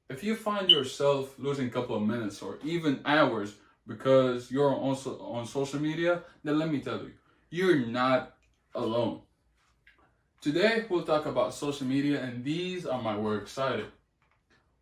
If you find yourself losing a couple of minutes or even hours because you're also on social media, then let me tell you, you're not alone. Today, we'll talk about social media, and these are my work excited.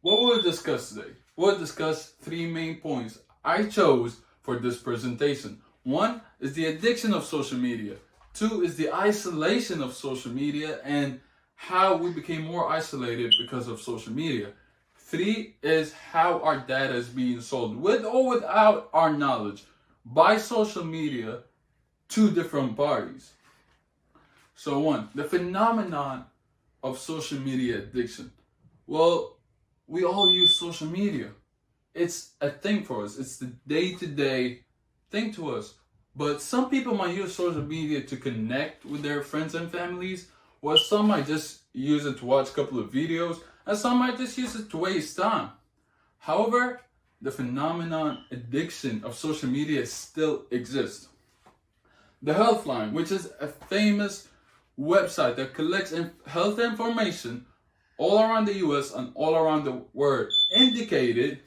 What we'll discuss today? We'll discuss three main points I chose for this presentation. One is the addiction of social media. Two is the isolation of social media and how we became more isolated because of social media. Three is how our data is being sold, with or without our knowledge, by social media to different parties. So one, the phenomenon of social media addiction. Well, we all use social media. It's a thing for us. It's the day-to-day thing to us. But some people might use social media to connect with their friends and families, while some might just use it to watch a couple of videos, and some might just use it to waste time. However, the phenomenon addiction of social media still exists. The Healthline, which is a famous website that collects health information all around the US and all around the world, indicated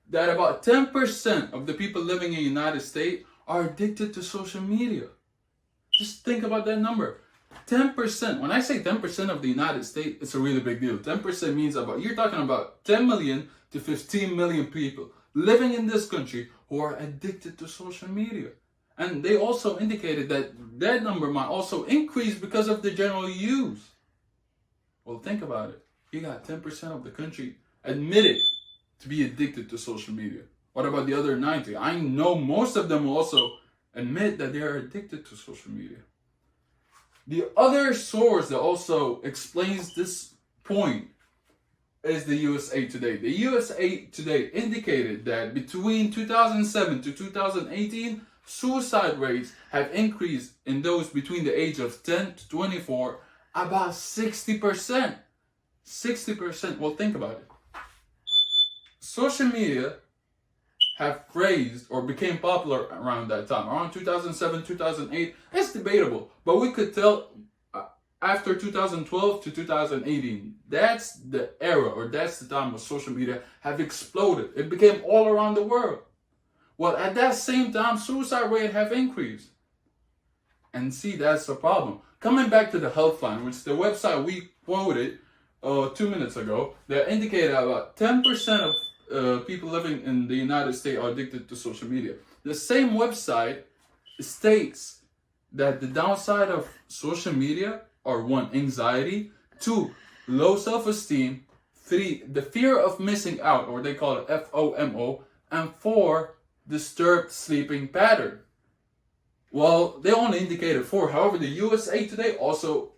that about 10% of the people living in the United States are addicted to social media. Just think about that number. 10%. When I say 10% of the United States, it's a really big deal. 10% means you're talking about 10 million to 15 million people living in this country who are addicted to social media. And they also indicated that that number might also increase because of the general use. Well, think about it. You got 10% of the country admitted to be addicted to social media. What about the other 90? I know most of them will also admit that they are addicted to social media. The other source that also explains this point is the USA Today. The USA Today indicated that between 2007 to 2018, suicide rates have increased in those between the age of 10 to 24 about 60%. 60%. Well, think about it. Social media have raised or became popular around that time, around 2007, 2008. It's debatable, but we could tell after 2012 to 2018, that's the era or that's the time when social media have exploded. It became all around the world. Well, at that same time, suicide rate have increased. And see, that's the problem. Coming back to the Healthline, which is the website we quoted 2 minutes ago, that indicated about 10% of people living in the United States are addicted to social media. The same website states that the downside of social media are one, anxiety, two, low self-esteem, three, the fear of missing out, or they call it FOMO, and four, disturbed sleeping pattern. Well, they only indicated four. However, the USA Today also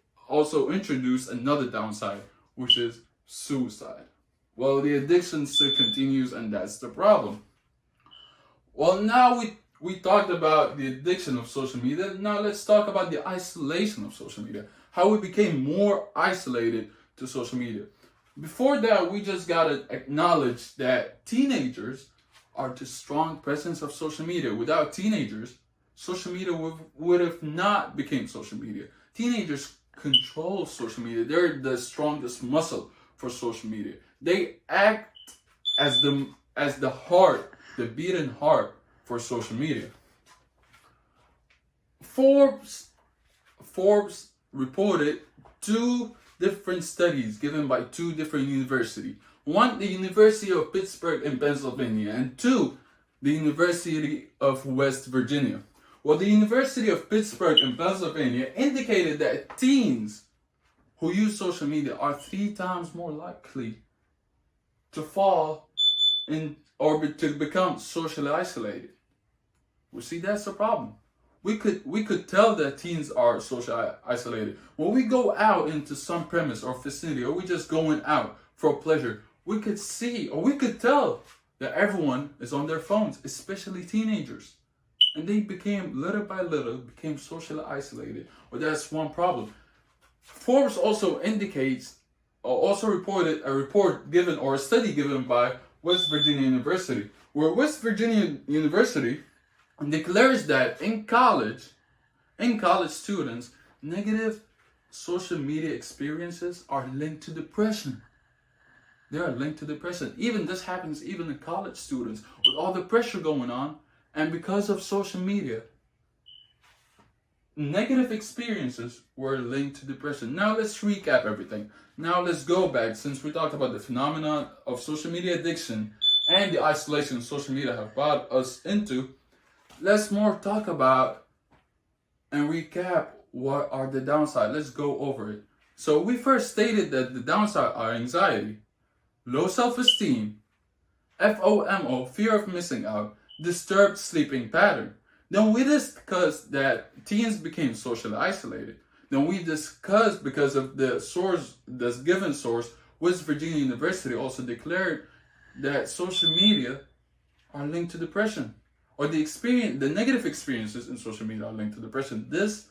introduced another downside, which is suicide. Well, the addiction still continues, and that's the problem. Well, now we talked about the addiction of social media. Now let's talk about the isolation of social media. How we became more isolated to social media. Before that, we just gotta acknowledge that teenagers are the strong presence of social media. Without teenagers, social media would have not become social media. Teenagers control social media. They're the strongest muscle for social media. They act as the heart, the beating heart for social media. Forbes reported two different studies given by two different universities. One, the University of Pittsburgh in Pennsylvania, and two, the University of West Virginia. Well, the University of Pittsburgh in Pennsylvania indicated that teens who use social media are 3 times more likely to fall in or to become socially isolated. Well, see, that's the problem. We could tell that teens are socially isolated. When we go out into some premise or vicinity, or we just going out for pleasure, we could see or we could tell that everyone is on their phones, especially teenagers. And they became, little by little, became socially isolated. Well, that's one problem. Forbes also indicates, or also reported a report given or a study given by West Virginia University, where West Virginia University declares that in college students, negative social media experiences are linked to depression. they are linked to depression. Even this happens even in college students with all the pressure going on, and because of social media, negative experiences were linked to depression. Now let's recap everything. Now let's go back, since we talked about the phenomenon of social media addiction and the isolation social media have brought us into. Let's more talk about and recap what are the downside. Let's go over it. So we first stated that the downside are anxiety, low self-esteem, FOMO, fear of missing out, disturbed sleeping pattern. Then we discussed that teens became socially isolated. Then we discussed, because of the source, this given source, West Virginia University also declared that social media are linked to depression, or the negative experiences in social media are linked to depression. This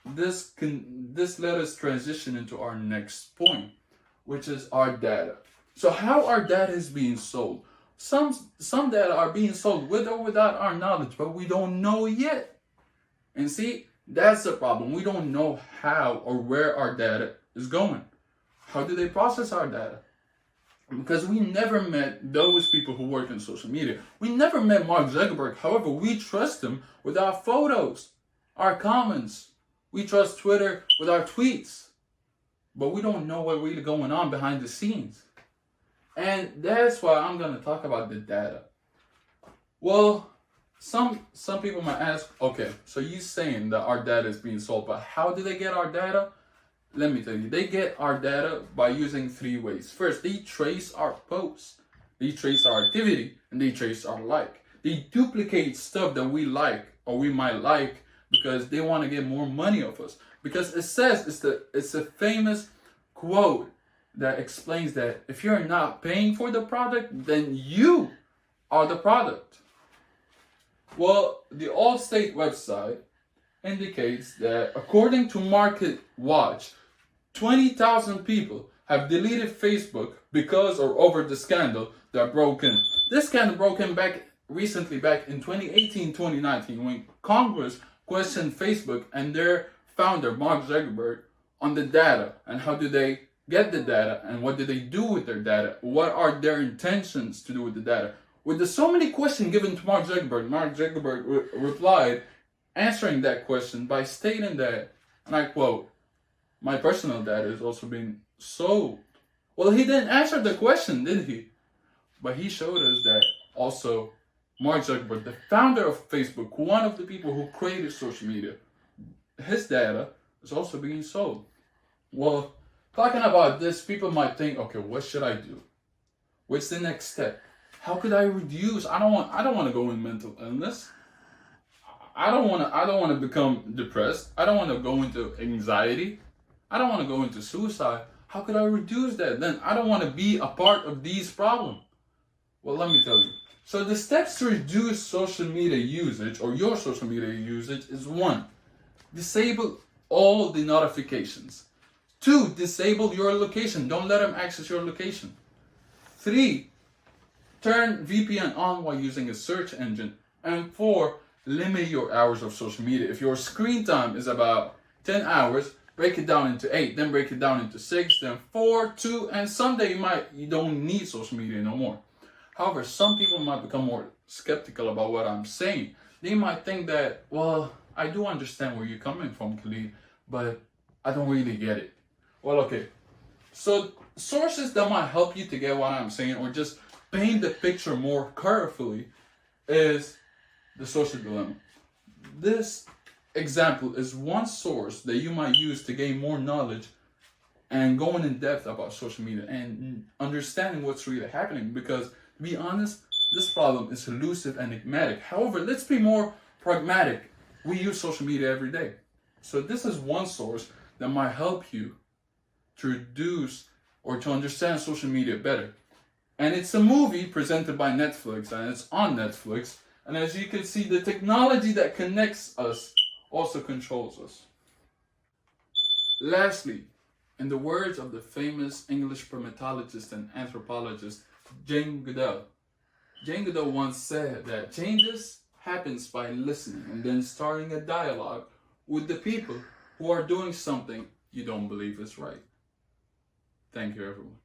let us transition into our next point, which is our data. So how our data is being sold. Some data are being sold with or without our knowledge, but we don't know yet. And see, that's the problem. We don't know how or where our data is going. How do they process our data? Because we never met those people who work in social media. We never met Mark Zuckerberg. However, we trust him with our photos, our comments. We trust Twitter with our tweets. But we don't know what's really going on behind the scenes. And that's why I'm going to talk about the data. Well, some people might ask, okay, so you're saying that our data is being sold, but how do they get our data? Let me tell you, they get our data by using 3 ways. First, they trace our posts, they trace our activity, and they trace our like. They duplicate stuff that we like or we might like because they want to get more money off us. Because it says, it's a famous quote that explains that if you're not paying for the product, then you are the product. Well, the Allstate website indicates that according to Market Watch, 20,000 people have deleted Facebook because or over the scandal that broke in. This scandal broke in recently back in 2018-2019 when Congress questioned Facebook and their founder, Mark Zuckerberg, on the data and how do they get the data and what do they do with their data? What are their intentions to do with the data? With the so many questions given to Mark Zuckerberg replied, answering that question by stating that, and I quote, "My personal data is also being sold." Well, he didn't answer the question, did he? But he showed us that also Mark Zuckerberg, the founder of Facebook, one of the people who created social media, his data is also being sold. Well, talking about this, people might think, okay, what should I do? What's the next step? How could I reduce? I don't want to go in mental illness. I don't want to become depressed. I don't want to go into anxiety. I don't want to go into suicide. How could I reduce that? Then I don't want to be a part of these problems. Well, let me tell you. So the steps to reduce social media usage or your social media usage is 1, disable all the notifications. 2, disable your location. Don't let them access your location. 3, turn VPN on while using a search engine. And 4, limit your hours of social media. If your screen time is about 10 hours, break it down into 8, then break it down into 6, then 4, 2, and someday you don't need social media no more. However, some people might become more skeptical about what I'm saying. They might think that, well, I do understand where you're coming from, Khalid, but I don't really get it. Well, okay. So sources that might help you to get what I'm saying or just paint the picture more carefully is the social dilemma. This example is one source that you might use to gain more knowledge and going in depth about social media and understanding what's really happening. Because to be honest, this problem is elusive and enigmatic. However, let's be more pragmatic. We use social media every day. So this is one source that might help you to reduce or to understand social media better. And it's a movie presented by Netflix, and it's on Netflix. And as you can see, the technology that connects us also controls us. Lastly, in the words of the famous English primatologist and anthropologist Jane Goodall once said that changes happens by listening and then starting a dialogue with the people who are doing something you don't believe is right. Thank you, everyone.